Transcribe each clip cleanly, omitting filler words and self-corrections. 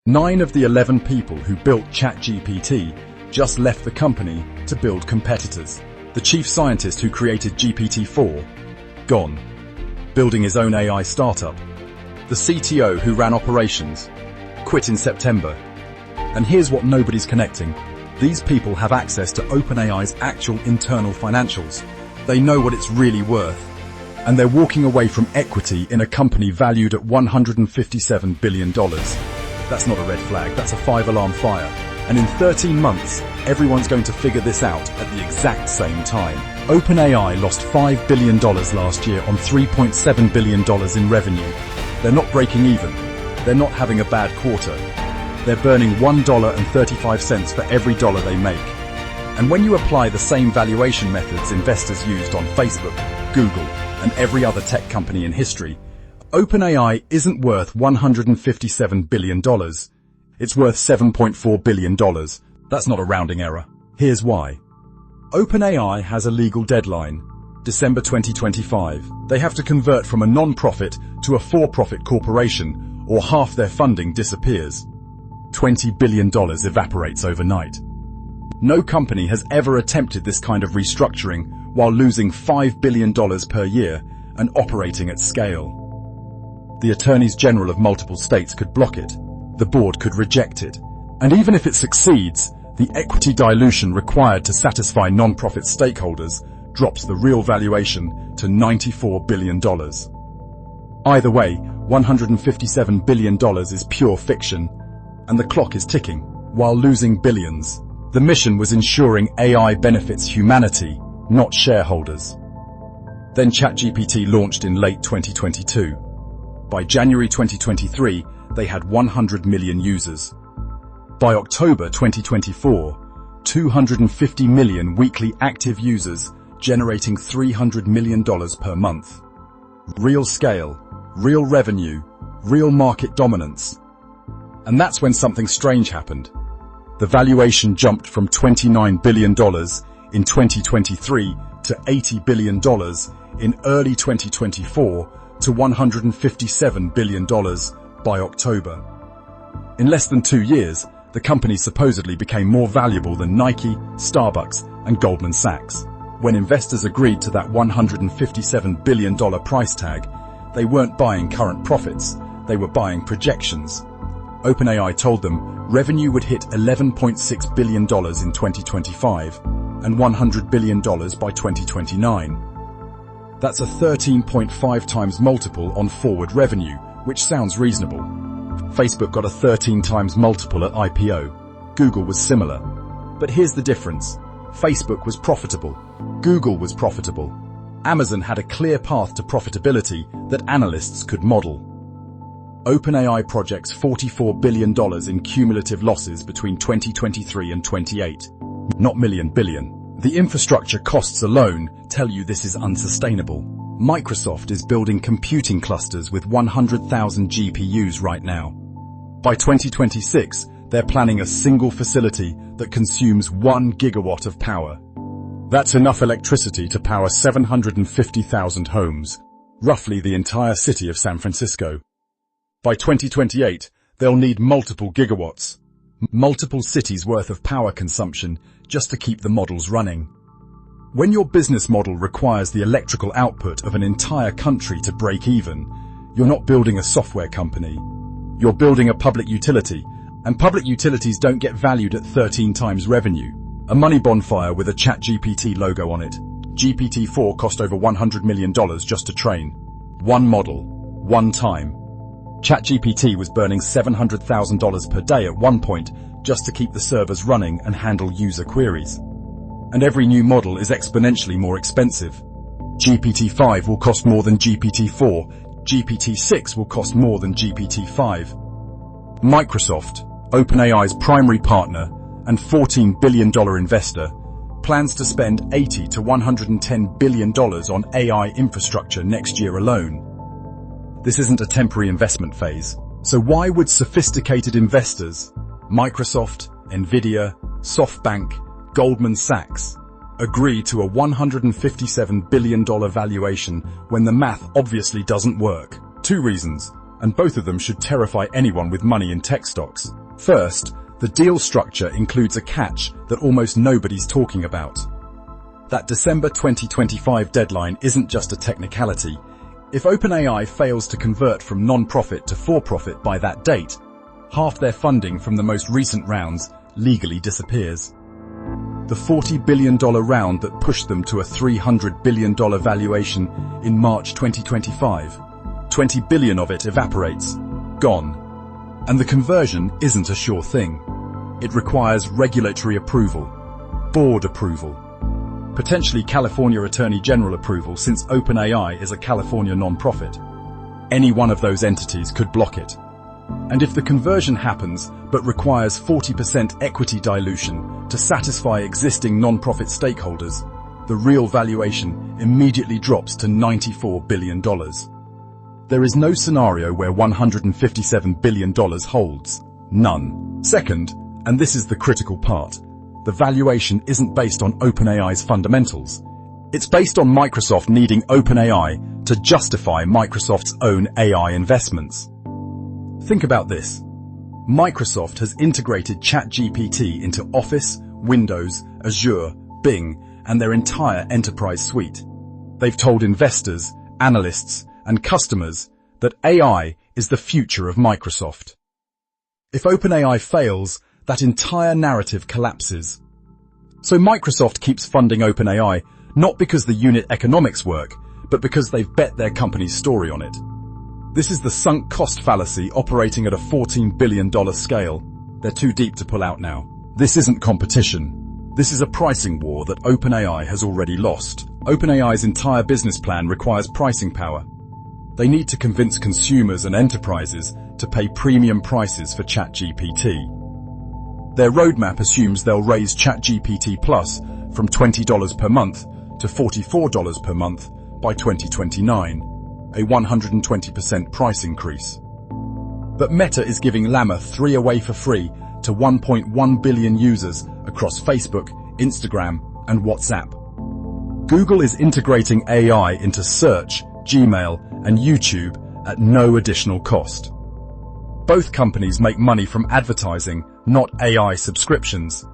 9 of the 11 people who built ChatGPT just left the company to build competitors. The chief scientist who created GPT-4, gone, building his own AI startup. The CTO who ran operations, quit in September. And here's what nobody's connecting. These people have access to OpenAI's actual internal financials. They know what it's really worth. And they're walking away from equity in a company valued at $157 billion. That's not a red flag, that's a 5-alarm fire. And in 13 months, everyone's going to figure this out at the exact same time. OpenAI lost $5 billion last year on $3.7 billion in revenue. They're not breaking even. They're not having a bad quarter. They're burning $1.35 for every dollar they make. And when you apply the same valuation methods investors used on Facebook, Google, and every other tech company in history, OpenAI isn't worth $157 billion. It's worth $7.4 billion. That's not a rounding error. Here's why. OpenAI has a legal deadline, December 2025. They have to convert from a non-profit to a for-profit corporation, or half their funding disappears. $20 billion evaporates overnight. No company has ever attempted this kind of restructuring while losing $5 billion per year and operating at scale. The attorneys general of multiple states could block it. The board could reject it. And even if it succeeds, the equity dilution required to satisfy non-profit stakeholders drops the real valuation to $94 billion. Either way, $157 billion is pure fiction, and the clock is ticking, while losing billions. The mission was ensuring AI benefits humanity, not shareholders. Then ChatGPT launched in late 2022. By January 2023, they had 100 million users. By October 2024, 250 million weekly active users, generating $300 million per month. Real scale, real revenue, real market dominance. And that's when something strange happened. The valuation jumped from $29 billion in 2023 to $80 billion in early 2024 to $157 billion by October. In less than 2 years, the company supposedly became more valuable than Nike, Starbucks, and Goldman Sachs. When investors agreed to that $157 billion price tag, they weren't buying current profits, they were buying projections. OpenAI told them revenue would hit $11.6 billion in 2025 and $100 billion by 2029. That's a 13.5 times multiple on forward revenue, which sounds reasonable. Facebook got a 13 times multiple at IPO. Google was similar. But here's the difference. Facebook was profitable. Google was profitable. Amazon had a clear path to profitability that analysts could model. OpenAI projects $44 billion in cumulative losses between 2023 and 28. Not billion. The infrastructure costs alone tell you this is unsustainable. Microsoft is building computing clusters with 100,000 GPUs right now. By 2026, they're planning a single facility that consumes 1 gigawatt of power. That's enough electricity to power 750,000 homes, roughly the entire city of San Francisco. By 2028, they'll need multiple gigawatts, multiple cities' worth of power consumption just to keep the models running. When your business model requires the electrical output of an entire country to break even, you're not building a software company. You're building a public utility, and public utilities don't get valued at 13 times revenue. A money bonfire with a ChatGPT logo on it. GPT-4 cost over $100 million just to train. One model, one time. ChatGPT was burning $700,000 per day at one point just to keep the servers running and handle user queries. And every new model is exponentially more expensive. GPT-5 will cost more than GPT-4. GPT-6 will cost more than GPT-5. Microsoft, OpenAI's primary partner and $14 billion investor, plans to spend $80 to $110 billion on AI infrastructure next year alone. This isn't a temporary investment phase. So why would sophisticated investors, Microsoft, Nvidia, SoftBank, Goldman Sachs, agree to a $157 billion valuation when the math obviously doesn't work? 2 reasons. and both of them should terrify anyone with money in tech stocks. First, the deal structure includes a catch that almost nobody's talking about. That December 2025 deadline isn't just a technicality. If OpenAI fails to convert from non-profit to for-profit by that date, half their funding from the most recent rounds legally disappears. The $40 billion round that pushed them to a $300 billion valuation in March 2025, $20 billion of it evaporates, gone. And the conversion isn't a sure thing. It requires regulatory approval, board approval, potentially California Attorney General approval since OpenAI is a California non-profit. Any one of those entities could block it. And if the conversion happens but requires 40% equity dilution to satisfy existing non-profit stakeholders, the real valuation immediately drops to $94 billion. There is no scenario where $157 billion holds. None. Second, and this is the critical part, the valuation isn't based on OpenAI's fundamentals. It's based on Microsoft needing OpenAI to justify Microsoft's own AI investments. Think about this. Microsoft has integrated ChatGPT into Office, Windows, Azure, Bing, and their entire enterprise suite. They've told investors, analysts, and customers that AI is the future of Microsoft. If OpenAI fails, that entire narrative collapses. So Microsoft keeps funding OpenAI not because the unit economics work, but because they've bet their company's story on it. This is the sunk cost fallacy operating at a $14 billion scale. They're too deep to pull out now. This isn't competition. This is a pricing war that OpenAI has already lost. OpenAI's entire business plan requires pricing power. They need to convince consumers and enterprises to pay premium prices for ChatGPT. Their roadmap assumes they'll raise ChatGPT Plus from $20 per month to $44 per month by 2029. A 120% price increase. But Meta is giving Llama 3 away for free to 1.1 billion users across Facebook, Instagram, and WhatsApp. Google is integrating AI into Search, Gmail, and YouTube at no additional cost. Both companies make money from advertising, not AI subscriptions.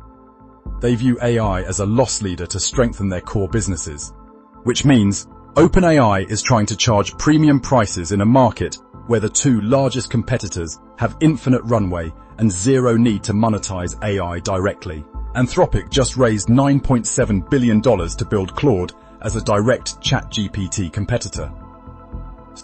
They view AI as a loss leader to strengthen their core businesses, which means OpenAI is trying to charge premium prices in a market where the two largest competitors have infinite runway and zero need to monetize AI directly. Anthropic just raised $9.7 billion to build Claude as a direct ChatGPT competitor.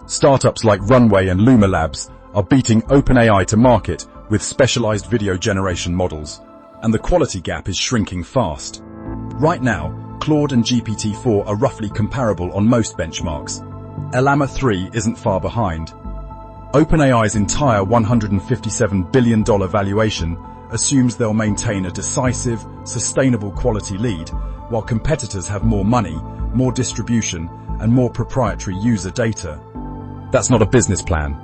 Startups like Runway and Luma Labs are beating OpenAI to market with specialized video generation models, and the quality gap is shrinking fast. Right now, Claude and GPT-4 are roughly comparable on most benchmarks. Llama 3 isn't far behind. OpenAI's entire $157 billion valuation assumes they'll maintain a decisive, sustainable quality lead, while competitors have more money, more distribution, and more proprietary user data. That's not a business plan.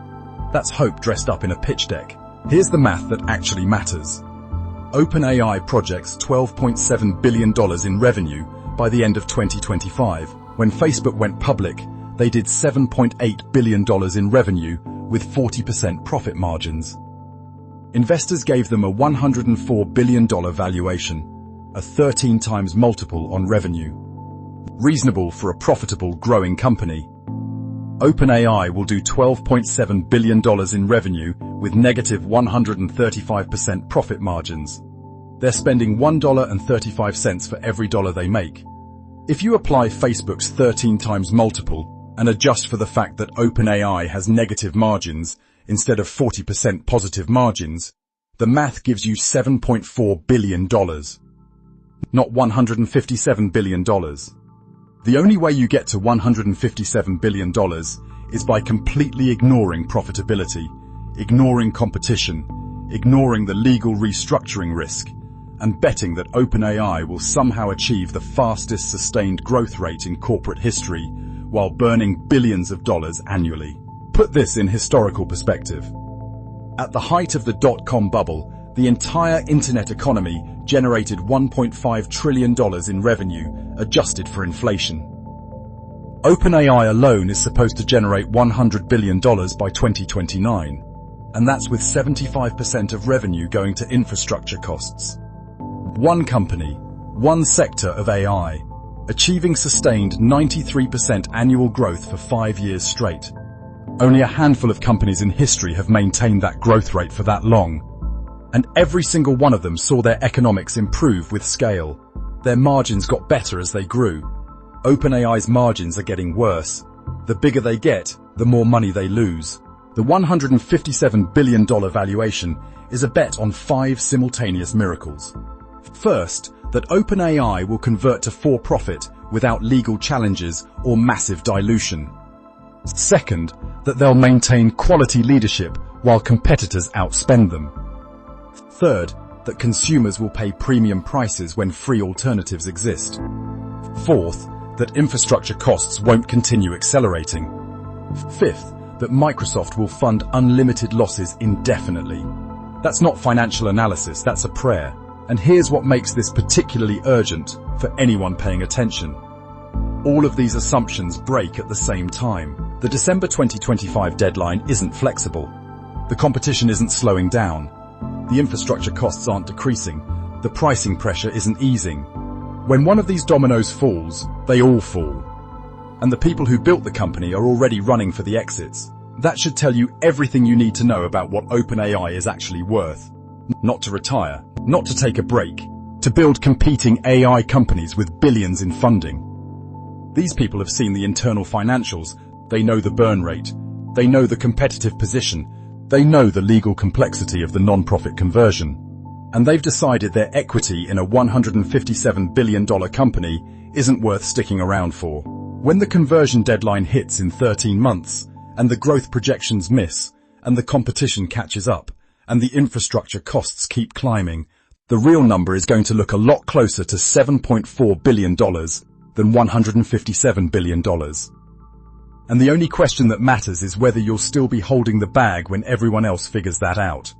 That's hope dressed up in a pitch deck. Here's the math that actually matters. OpenAI projects $12.7 billion in revenue by the end of 2025. When Facebook went public, they did $7.8 billion in revenue with 40% profit margins. Investors gave them a $104 billion valuation, a 13 times multiple on revenue. Reasonable for a profitable, growing company. OpenAI will do $12.7 billion in revenue with negative 135% profit margins. They're spending $1.35 for every dollar they make. If you apply Facebook's 13 times multiple and adjust for the fact that OpenAI has negative margins instead of 40% positive margins, the math gives you $7.4 billion, not $157 billion. The only way you get to $157 billion is by completely ignoring profitability, ignoring competition, ignoring the legal restructuring risk, and betting that OpenAI will somehow achieve the fastest sustained growth rate in corporate history while burning billions of dollars annually. Put this in historical perspective. At the height of the dot-com bubble, the entire internet economy generated $1.5 trillion in revenue, adjusted for inflation. OpenAI alone is supposed to generate $100 billion by 2029, and that's with 75% of revenue going to infrastructure costs. One company, one sector of AI, achieving sustained 93% annual growth for 5 years straight. Only a handful of companies in history have maintained that growth rate for that long, and every single one of them saw their economics improve with scale. Their margins got better as they grew. OpenAI's margins are getting worse. The bigger they get, the more money they lose. The $157 billion valuation is a bet on 5 simultaneous miracles. First, that OpenAI will convert to for-profit without legal challenges or massive dilution. Second, that they'll maintain quality leadership while competitors outspend them. Third, that consumers will pay premium prices when free alternatives exist. Fourth, that infrastructure costs won't continue accelerating. Fifth, that Microsoft will fund unlimited losses indefinitely. That's not financial analysis, that's a prayer. And here's what makes this particularly urgent for anyone paying attention. All of these assumptions break at the same time. The December 2025 deadline isn't flexible. The competition isn't slowing down. The infrastructure costs aren't decreasing. The pricing pressure isn't easing. When one of these dominoes falls, they all fall. And the people who built the company are already running for the exits. That should tell you everything you need to know about what OpenAI is actually worth. Not to retire, not to take a break, to build competing AI companies with billions in funding. These people have seen the internal financials. They know the burn rate. They know the competitive position. They know the legal complexity of the non-profit conversion. And they've decided their equity in a $157 billion company isn't worth sticking around for. When the conversion deadline hits in 13 months, and the growth projections miss, and the competition catches up, and the infrastructure costs keep climbing, the real number is going to look a lot closer to $7.4 billion than $157 billion. And the only question that matters is whether you'll still be holding the bag when everyone else figures that out.